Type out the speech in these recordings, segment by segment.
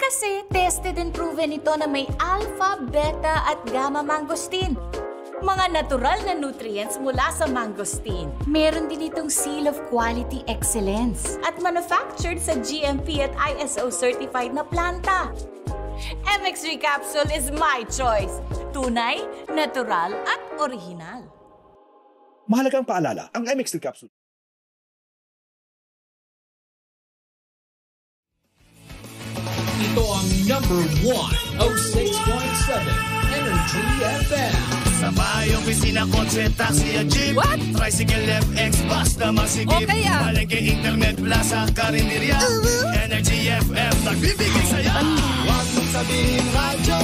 Kasi tested and proven ito na may alpha, beta at gamma mangosteen. Mga natural na nutrients mula sa mangosteen. Meron din itong seal of quality excellence at manufactured sa GMP at ISO certified na planta. MX3 capsule is my choice. Tunay, natural at original. Mahalagang paalala, ang MX3 capsule. Ito ang number 1, 06.7 Energy FM. Sa bahay, opisina, kotse, taxi at jeep. What? Tricycle, FX, basta masigip. O kaya? Palengke, internet, plaza, karinderya. Energy FM, nagbibigay saya. Huwag mong sabihin radyo,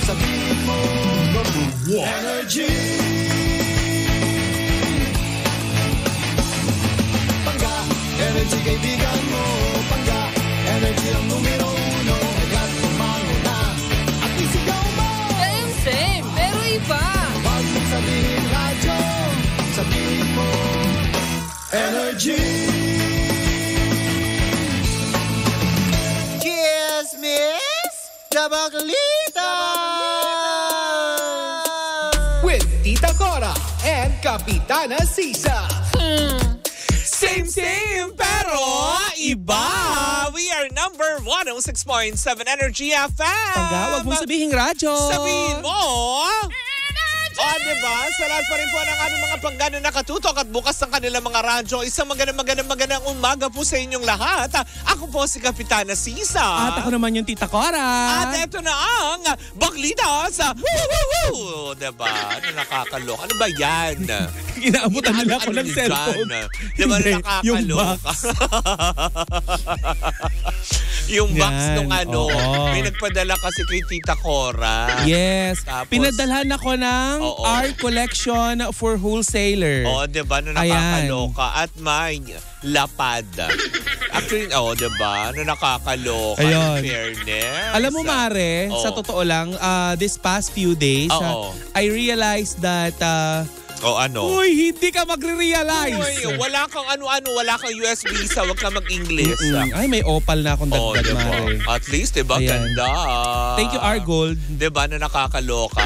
sabihin mo number 1 Energy. Pangga, Energy kaibigan mo. Pangga, Energy ang numero 1. Agad kumango na at isigaw mo. Same, pero iba. Huwag mong sabihin radyo, sabihin mo Energy. Cheers, Miss Jabaglita! With Tita Cora and Kapitana Sisa. Same, pero iba. We are number 106.7 Energy FM. Pangga, wag mong sabihin radyo. Sabihin mo. Diba? Sa lahat pa rin po ng aming mga panggano nakatutok at bukas ng kanilang mga radyo. Isang magandang umaga po sa inyong lahat. Ako po si Kapitana Sisa. At ako naman yung Tita Cora. At eto na ang Baglita sa Woo! Diba? Ano nakakaloka? Ano ba yan? Inaabutan nila ako ng cellphone. Diba Hindi, nakakaloka? yung box. Yung box Yan, nung ano. oo. May nagpadala kasi kay Tita Cora. Yes. Tapos, Pinadalhan ako ng Oo. art collection for wholesaler. Oo, diba? Na nakakaloka. At may lapad. Actually, diba? Na nakakaloka. Ayun. In fairness. Alam mo, Mare, Oo. sa totoo lang, this past few days, Oo. I realized that, ano? uy, hindi ka magre-realize. Uy, wala kang ano-ano, wala kang US visa, wag ka mag-English. Ay, may opal na akong dagdag, diba? Mare. At least, diba? Ayan. Ganda. Thank you, Argold. Diba? Na nakakaloka.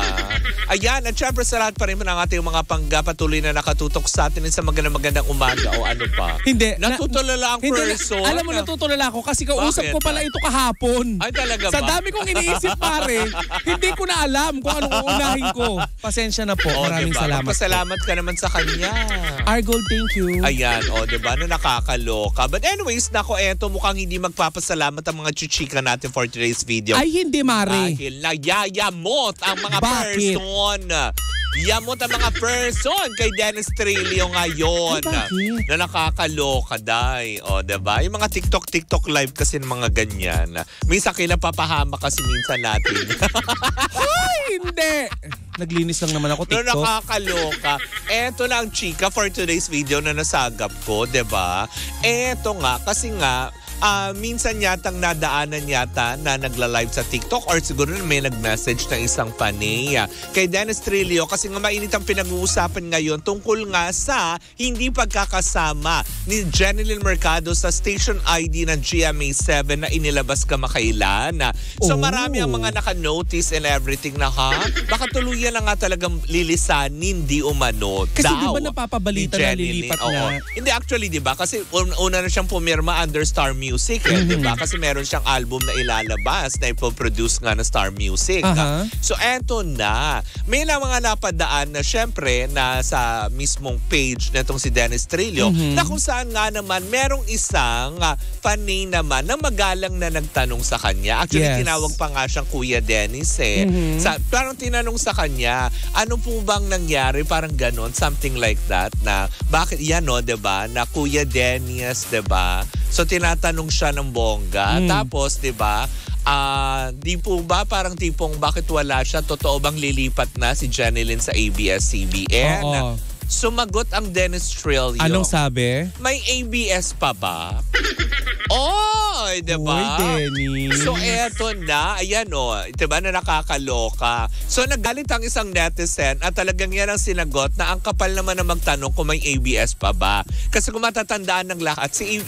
Ayan, at syempre sa lahat pa rin ng ating mga patuloy na nakatutok sa atin sa magandang umaga o ano pa. Hindi. Natutulala ang Hindi, person. alam mo, natutulala ako kasi kausap Bakit? ko pala ito kahapon. Ay, talaga Sa ba? dami kong iniisip, pare, hindi ko na alam kung anong uunahin ko. Pasensya na po. Maraming diba? salamat. Pasalamat ka naman sa kanya. Argold, thank you. Ayan, diba? Na nakakaloka. But anyways, nako, eto mukhang hindi magpapasalamat ang mga chichika natin for today's video. Ay, hindi, Mare. Dahil nagyayamot ang mga Bakit? person. Yamot ang mga person kay Dennis Trillo ngayon. Ay, bakit? Na nakakaloka, day. Diba? Yung mga TikTok live kasi ng mga ganyan. Minsan kinapapahama kasi minsan natin. Ay, hindi. Naglinis lang naman ako No, TikTok. nakakaloka. Eto na ang chika for today's video na nasagap ko, diba? Eto nga, kasi nga, minsan yatang nadaanan yata na nagla-live sa TikTok or siguro may nag-message ng isang panay kay Dennis Trillo kasi nga mainit ang pinag-uusapan ngayon tungkol nga sa hindi pagkakasama ni Jeneline Mercado sa station ID ng GMA7 na inilabas kamakailan. So marami ang mga naka-notice and everything na baka tuluyan na nga talagang lilisanin di umano. Kasi daw di ba napapabalita ni na Jeneline. lilipat Oo. na? Hindi, actually, di ba? Kasi una na siyang pumirma under Star Music, di ba? Kasi meron siyang album na ilalabas na ipoproduce nga ng Star Music. Aha. So, eto na. May na mga napadaan na syempre na sa mismong page na itong si Dennis Trillo na kung saan nga naman merong isang panay naman na magalang na nagtanong sa kanya. Actually, Yes. tinawag pa nga siyang Kuya Dennis parang tinanong sa kanya, ano po bang nangyari? Parang ganon, something like that na bakit yan, diba? Na Kuya Dennis, diba? So, tinatanong siya ng bongga. Tapos, di ba, di po ba parang tipong bakit wala siya? Totoo bang lilipat na si Jeneline sa ABS-CBN? Oo. sumagot ang Dennis Trillo. Anong sabi? May ABS pa ba? Oh, diba? Uy, Dennis. So, eto na. Ayan, diba na nakakaloka. So, nagalit ang isang netizen at talagang yan ang sinagot na ang kapal naman na magtanong kung may ABS pa ba. Kasi kung matatandaan ng lahat, si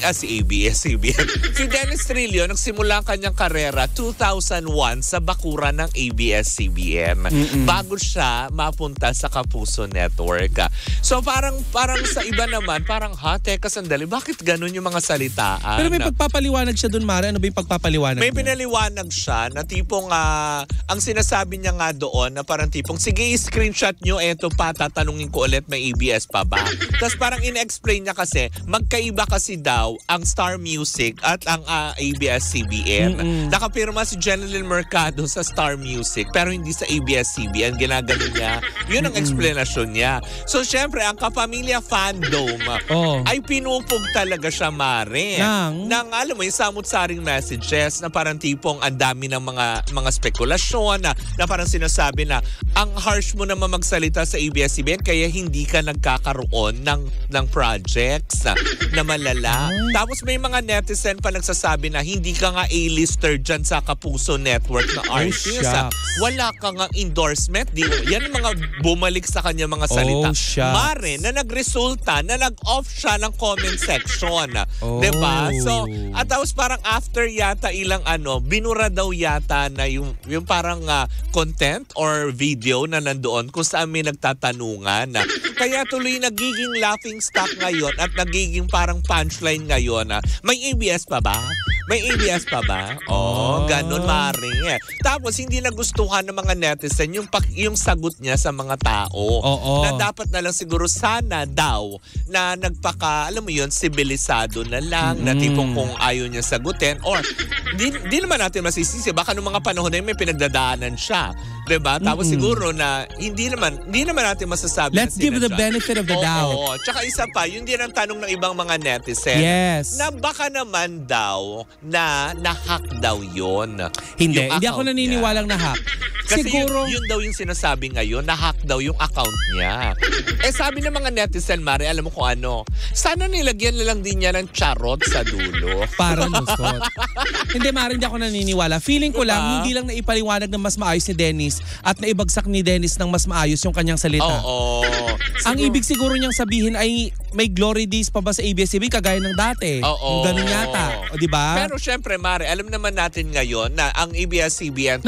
Dennis Trillo, nagsimula ang kanyang karera 2001 sa bakuran ng ABS-CBN. Bago siya mapunta sa Kapuso Network. So, parang sa iba naman, parang, teka sandali, bakit ganun yung mga salitaan? Pero may pagpapaliwanag siya dun, Mare. Ano ba yung pagpapaliwanag May niya? pinaliwanag siya na tipong, ang sinasabi niya nga doon na parang tipong, sige, screenshot nyo, eto pa, tatanungin ko ulit, may ABS pa ba? Tapos parang in-explain niya kasi, magkaiba kasi daw ang Star Music at ang ABS-CBN. Nakapirma si Jeneline Mercado sa Star Music, pero hindi sa ABS-CBN. Ginagano niya. Yun ang explanation niya. So, syempre, ang kapamilya fandom ay pinupog talaga siya, Mare. Nang alam mo, yung samut-saring messages na parang tipong ang dami ng mga spekulasyon na parang sinasabi na ang harsh mo naman magsalita sa ABS-CBN kaya hindi ka nagkakaroon ng projects na malala. Tapos may mga netizen pa nagsasabi na hindi ka nga A-lister dyan sa Kapuso Network na artist. Wala ka nga endorsement. Yan ang mga bumalik sa kanya mga salita. Mare, na nagresulta na nag-off siya ng comment section. Diba? So, at tapos parang after yata ilang binura daw yata na yung parang content or video na nandoon kung saan may nagtatanungan. Kaya tuloy nagiging laughing stock ngayon at nagiging parang punchline ngayon. May ABS pa ba? May ABS pa ba? Ganun, Mare. Tapos hindi nagustuhan ng mga netizen yung sagot niya sa mga tao. Na dapat na lang siguro sana daw na alam mo yun, sibilisado na lang, na tipong kung ayaw niya sagutin, or di naman natin masisisi, baka nung mga panahon na yun may pinagdadaanan siya. Diba? Tapos siguro na hindi naman natin masasabi. Let's give the benefit of the doubt. Tsaka isa pa, yun din ang tanong ng ibang mga netizen. Yes. Na baka naman daw na na-hack daw yun. Hindi ako naniniwalang na-hack. Kasi siguro yun daw yung sinasabi ngayon, na-hack daw yung account niya. Sabi ng mga netizen, Mare, alam mo kung ano, sana nilagyan na lang din niya ng charot sa dulo. Para lusot. Hindi, Mare, hindi ako naniniwala. Feeling ko lang, hindi lang naipaliwanag ng mas maayos ni Dennis at naibagsak ni Dennis ng mas maayos yung kanyang salita. Ang ibig siguro niyang sabihin ay may glory days pa ba sa ABS-CBN kagaya ng dati. Ganun yata. Di ba? Pero syempre, Mare, alam naman natin ngayon na ang ABS-CBN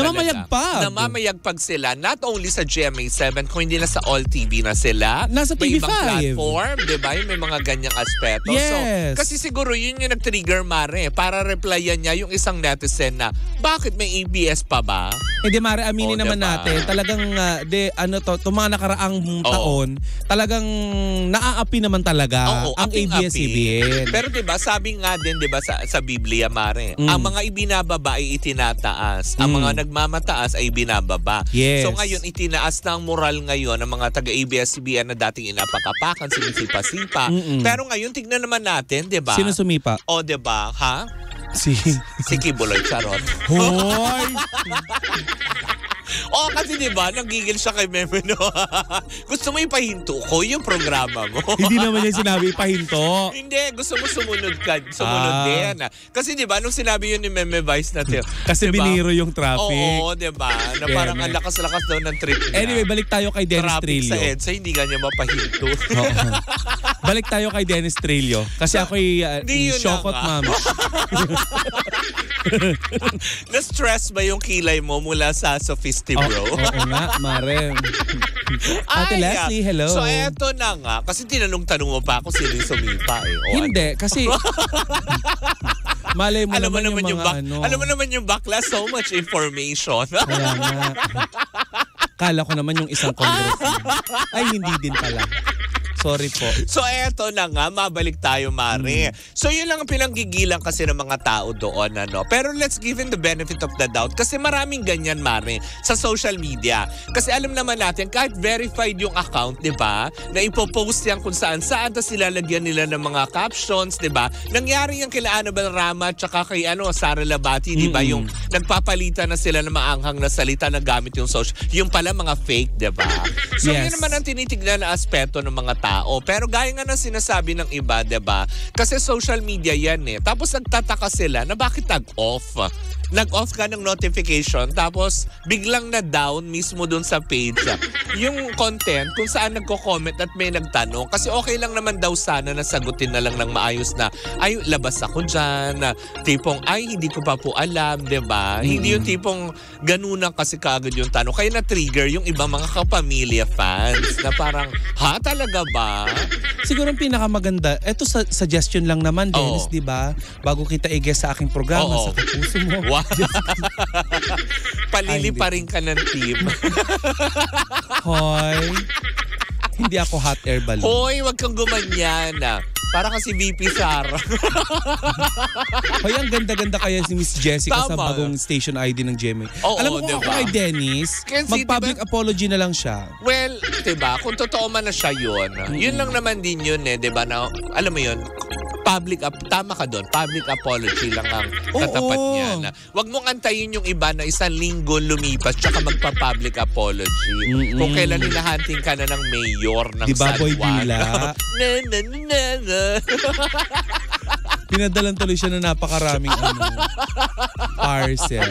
namamayagpag sila not only sa GMA7 kung hindi na sa All TV na sila. Nasa TV5. May ibang platform, di ba? May mga ganyang aspeto. Yes. So, kasi siguro yun yung nag-trigger, Mare, para replyan niya yung isang netizen na bakit may ABS pa ba? Hindi, Mare, aminin naman natin, talagang itong mga nakaraang taon, talagang naaapi naman talaga ang ABS-CBN. Pero diba, sabi nga din diba sa Biblia, Mare, ang mga ibinababa ay itinataas. Ang mga nagmamataas ay binababa. Yes. So ngayon, itinaas na ang moral ngayon ng mga taga-ABS-CBN na dating inapakapakan, sinisipa-sipa. Pero ngayon, tignan naman natin, diba? Sino sumipa? Diba? Ha? Si Kibuloy Charot. Hoy! Kasi diba, nagigil siya kay Meme, no? Gusto mo ipahinto ko yung programa mo. Hindi naman niya sinabi ipahinto. Hindi, gusto mo sumunod din. Kasi diba, nung sinabi yun ni Meme Vice natin. Kasi diba, biniro yung traffic. Oo, diba? Na parang ang lakas-lakas daw ng trip niya. Anyway, balik tayo kay Dennis Trillo. Traffic sa EDSA, hindi ka niya mapahinto. Balik tayo kay Dennis Trillo. Kasi ako'y shokot, ma'am. Na-stress ba yung kilay mo mula sa Sophisti, bro? Oo nga, Mare. Ate Leslie, hello. So eto na nga, kasi tinanong-tanong mo pa ako sino yung sumipa eh. Hindi, kasi malay mo naman yung mga Alam mo naman yung bakla, so much information. Kaya nga. Kala ko naman yung isang congressman. Ay, hindi din pala. Sorry po. So eto na nga, mabalik tayo, Mare. So yun lang ang pinanggigilan kasi ng mga tao doon, Pero let's give him the benefit of the doubt kasi maraming ganyan, Mare, sa social media. Kasi alam naman natin, kahit verified yung account, di ba, na ipopost yan kung saan-saan, tapos ilalagyan nila ng mga captions, di ba? Nangyari yung kila Annabel Rama at saka kay Sara Labati, di ba? Yung nagpapalitan na sila ng maanghang na salita na gamit yung social. Yung pala mga fake, di ba? So yun naman ang tinitignan na aspeto ng mga tao. tao. Pero gaya nga ng sinasabi ng iba, 'di ba? Kasi social media yan eh. Tapos nagtataka sila na bakit nag-off. Nag-off ka ng notification tapos biglang na-down mismo dun sa page. Yung content kung saan nagko-comment at may nagtanong. Kasi okay lang naman daw sana na sagutin na lang ng maayos na ay labas ako dyan. Na, tipong ay hindi ko pa po alam, 'di ba? Hindi yung tipong ganunan kasi kaagad yung tanong. Kaya na-trigger yung ibang mga kapamilya fans na parang ha talaga ba? Siguro ang pinakamaganda, eto suggestion lang naman, Dennis, di ba? Bago kita i-guest sa aking programa, sa puso mo. Wow. Palili pa rin ka ng team. Hoy, hindi ako hot air balloon. Hoy, wag kang gumanyan. Para kasi VP Sara. Hoy, ang ganda-ganda kaya si Miss Jessica sa Tama. bagong station ID ng GMA. Oo, Alam mo kung diba? ako kay Dennis, Kasi, mag-public diba? apology na lang siya. Well, 'di ba? Kung totoo man na siya 'yun, yun lang naman din 'yun eh, 'di ba? Na alam mo 'yun, tama ka doon. Public apology lang ang katapat niya. Na, wag mong antayin yung iba na isang linggo lumipas tsaka magpa-public apology. Kung kailan hinahanting ka na ng mayor ng Diba, San Boy Juan. Dila? Pinadalan tuloy siya na napakaraming parcel.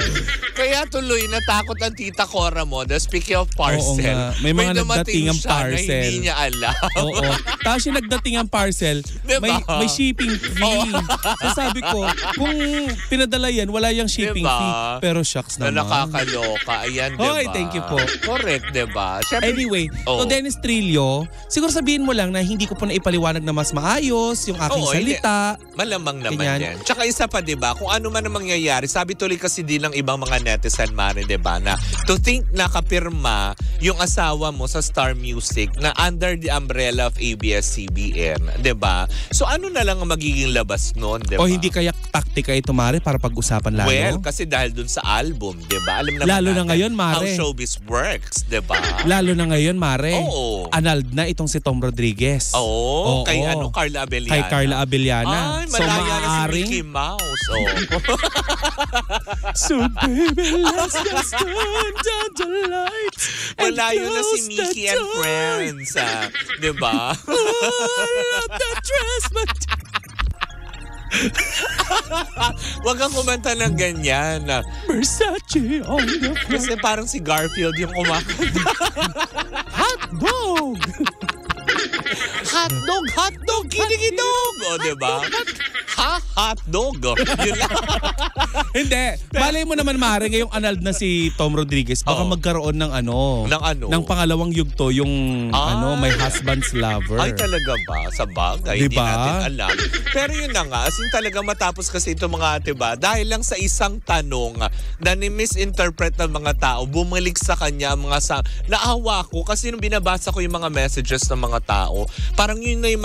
Kaya tuloy natakot ang tita Cora mo. Speaking of parcel, Oo nga. May mga dumating nagdatingang siya na parcel. hindi niya alam. Oo. Tapos yung nagdating ang parcel, Diba? may shipping fee. So sabi ko, kung pinadala yan, wala yung shipping Diba? fee. Pero shucks Na naman. nakakaloka. Ayan, diba? Hoy, thank you po. Correct, diba? Siyempre, Anyway, so Dennis Trillo, siguro sabihin mo lang na hindi ko po na ipaliwanag na mas maayos yung aking salita. Malamang naman Ganyan. yan. Tsaka isa pa, diba, kung ano man ang mangyayari, sabi tuloy kasi din ng ibang mga netizen, Mare, diba, na to think nakapirma yung asawa mo sa Star Music na under the umbrella of ABS-CBN, diba? So ano na lang ang magiging labas nun, diba? O hindi kaya taktika ito, Mare, para pag-usapan lalo? Well, kasi dahil dun sa album, diba? Alam naman Lalo na natin ngayon, Mare. how showbiz works, diba? Lalo na ngayon, Mare. Oo. Annulled na itong si Tom Rodriguez. Oo, kay Carla Abellana. Kay Carla Abellana. Ay, malaya na si Mickey Mouse. Oh. So baby, let's just turn down the lights. Malayo na si Mickey and Friends. Diba? Wag kang kumanta ng ganyan. Versace on the floor. Kasi parang si Garfield yung kumakanta. Hotdog! Hotdog, kinikidog. O, diba? Hotdog. Yun lang. Hindi. Malay mo naman, Mare, ngayong annulled na si Tom Rodriguez, baka magkaroon ng ng pangalawang yugto, yung My Husband's Lover. Ay, talaga ba? Sa bagay, Diba? hindi natin alam. Pero yun na nga, as in talaga matapos kasi ito mga diba, dahil lang sa isang tanong na ni-misinterpret ng mga tao, bumalik sa kanya ang mga naawa ko kasi nung binabasa ko yung mga messages ng mga tao, parang yun na yung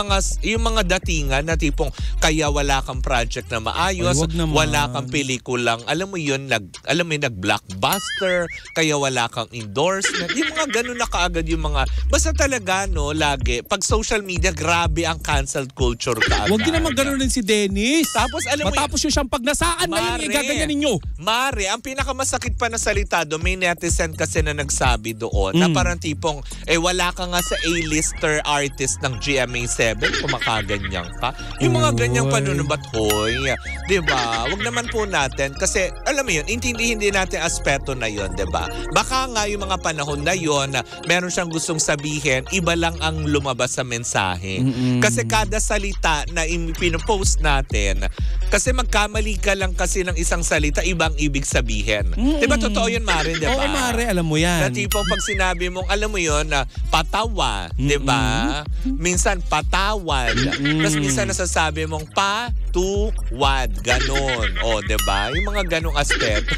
mga datingan na tipong kaya wala kang project na maayos, wala kang pelikulang, alam mo yun, nag-blockbuster, kaya wala kang endorsement. Yung mga ganun na kaagad yung mga, basta talaga, no, lagi, pag social media, grabe ang cancelled culture kaagad. Huwag din naman ganun din si Dennis. Tapos, alam mo, matapos yung siyang pagnasaan, ngayon igaganyan ninyo. Mare, ang pinakamasakit pa na salita doon, may netizen kasi na nagsabi doon, na parang tipong, wala ka nga sa A-lister artist ng GMA7, kumakaganyan ka. Yung mga ganyang panunubat, hoy, diba? Wag naman po natin, kasi, alam mo yun, intindihin din natin aspeto na yun, diba? Baka nga yung mga panahon na yun, meron siyang gustong sabihin, iba lang ang lumabas sa mensahe. Kasi kada salita na pinopost natin, kasi magkamali ka lang kasi ng isang salita, ibang ibig sabihin. Diba totoo yun, Mare, diba? Oo, Mare, alam mo yan. Na tipong pag sinabi mong, alam mo yun, patawa, diba? Minsan patawad. Tapos minsan nasasabi mong patuwad. Ganon. O, diba? Yung mga ganong aspeto.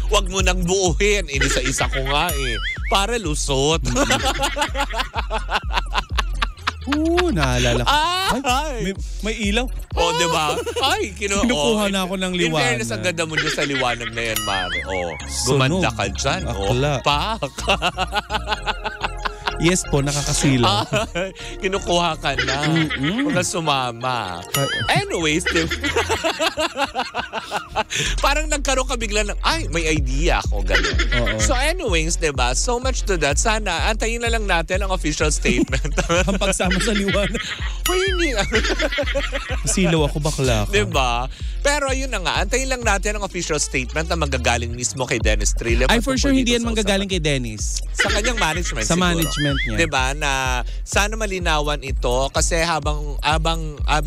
Wag mo nang buuhin. Inisa-isa ko nga eh. Para lusot. Naalala ko. Ay! May ilaw. O, diba? Ay, kinukuha na ako ng liwanag. In fairness, ang ganda mo dyan sa liwanag na yan, Mare. O, Sunog. gumanda ka dyan. O, Akla. pak. Yes po, nakakasilaw. Kinukuha ka na. Huwag ka sumama. Anyways, parang nagkaroon ka bigla ng, ay, may idea ako, gano'n. So anyways, diba? So much to that. Sana, antayin na lang natin ang official statement. Ang pagsama sa liwanag. Hindi. Silaw ako, bakla ka. Diba? Pero yun na nga, antayin lang natin ang official statement na manggagaling mismo kay Dennis Trillo. Ay, for sure, hindi yan manggagaling kay Dennis. Sa kanyang management sa siguro. Management niya. Diba? Na sana malinawan ito kasi habang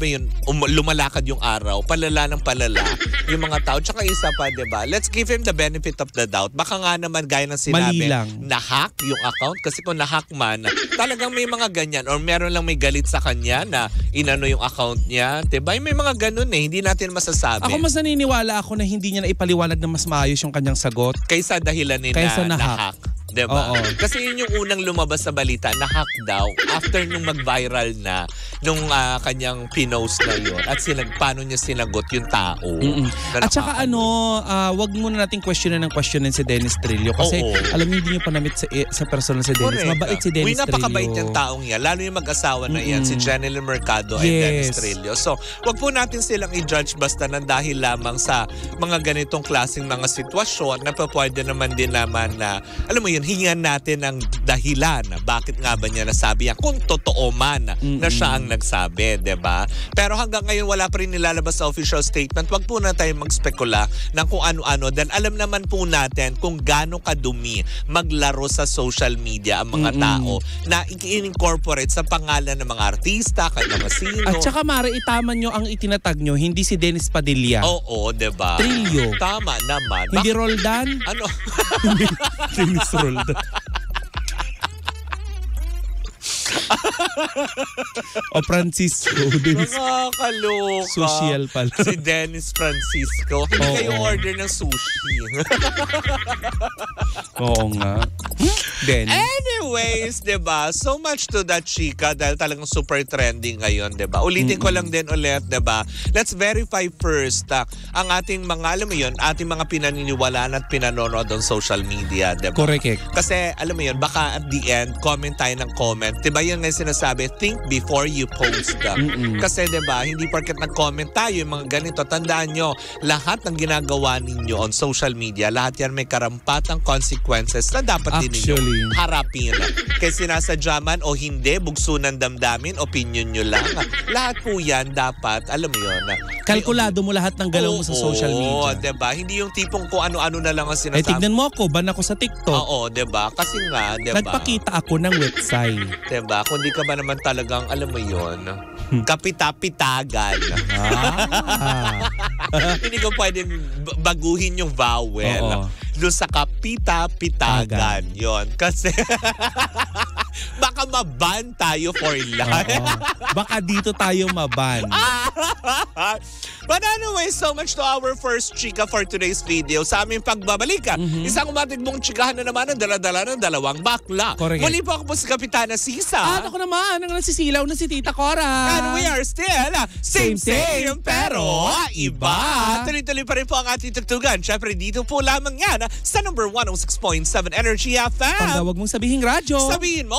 yun, lumalakad yung araw, palala ng palala yung mga tao. Tsaka isa pa, diba? Let's give him the benefit of the doubt. Baka nga naman, gaya ng sinabi, na-hack yung account. Kasi kung na-hack man, talagang may mga ganyan or meron lang may galit sa kanya na inano yung account niya. Diba? May mga ganun hindi natin masasabi. Ako mas naniniwala ako na hindi niya na ipaliwanag na mas maayos yung kanyang sagot. Kaysa dahilan nila na-hack. Diba? Oo. Kasi yun yung unang lumabas sa balita, na-hack daw after nung mag-viral na nung kanyang pinost na yun at paano niya sinagot yung tao. At saka wag muna nating questionin si Dennis Trillo kasi alam niyo hindi niyo pa namit sa personal si Dennis. Correct. Mabait si Dennis Trillo. Napakabait yung taong yan. Lalo yung mag-asawa na yan, si Jeneline Mercado and Dennis Trillo. So, wag po natin silang i-judge basta ng dahil lamang sa mga ganitong klaseng mga sitwasyon na pwede naman din naman na, alam mo yun, hingan natin ang dahilan na bakit nga ba niya nasabi yan kung totoo man na siya ang nagsabi, diba? Pero hanggang ngayon wala pa rin nilalabas sa official statement. Wag po na tayo magspekula ng kung ano-ano dahil alam naman po natin kung gaano kadumi maglaro sa social media ang mga tao na i-incorporate sa pangalan ng mga artista, mga sino. At saka Mare, itama nyo ang itinatag nyo, hindi si Dennis Padilla. Oo, diba? Trillo. Tama naman. Hindi Roldan? Ano? Dennis Roldan. O Francisco. Nakakaloka. Social pala. Si Dennis Francisco. Hindi kayo order ng sushi. Oo nga. Dennis. Anyways, diba? So much to that, chika, dahil talagang super trending ngayon, diba? Ulitin ko lang din ulit, diba? Let's verify first ang ating mga, alam mo yun, ating mga pinaniniwalaan at pinanonood on social media, diba? Correct. Kasi, alam mo yun, baka at the end, comment tayo ng comment. Diba yun nga sinasabi, think before you post. Kasi diba, hindi porket nag-comment tayo yung mga ganito. Tandaan nyo, lahat ng ginagawa ninyo on social media, lahat yan may karampatang consequences na dapat din ninyo harapin. Kaya sinasadya man o hindi, bugso ng damdamin, opinion nyo lang. Lahat po yan dapat, alam mo yun. Kalkulado mo lahat ng galaw mo sa social media. Oo, diba? Hindi yung tipong kung ano-ano na lang ang sinasabi. Tignan mo ako, ban ako sa TikTok. Oo, diba? Kasi nga, diba? Nagpakita ako ng website. Diba? Kung di ka ba naman talagang, alam mo yun, kapita-pitagan. Hindi ko pwedeng baguhin yung vowel. Doon sa kapita-pitagan. Yun. Kasi baka maban tayo for life. Baka dito tayo maban. But anyway, so much to our first chika for today's video. Sa aming pagbabalik, isang umatigbong chikahan na naman ang dala-dala ng dalawang bakla. Correct. Muli po ako po si Kapitana Sisa. At ako naman, ang nasisilaw na si Tita Cora. And we are still same pero iba. Tuloy-tuloy pa rin po ang ating tugtugan. Siyempre, dito po lamang yan sa number 106.7 Energy FM. Pagka wag mong sabihin radyo. Sabihin mo,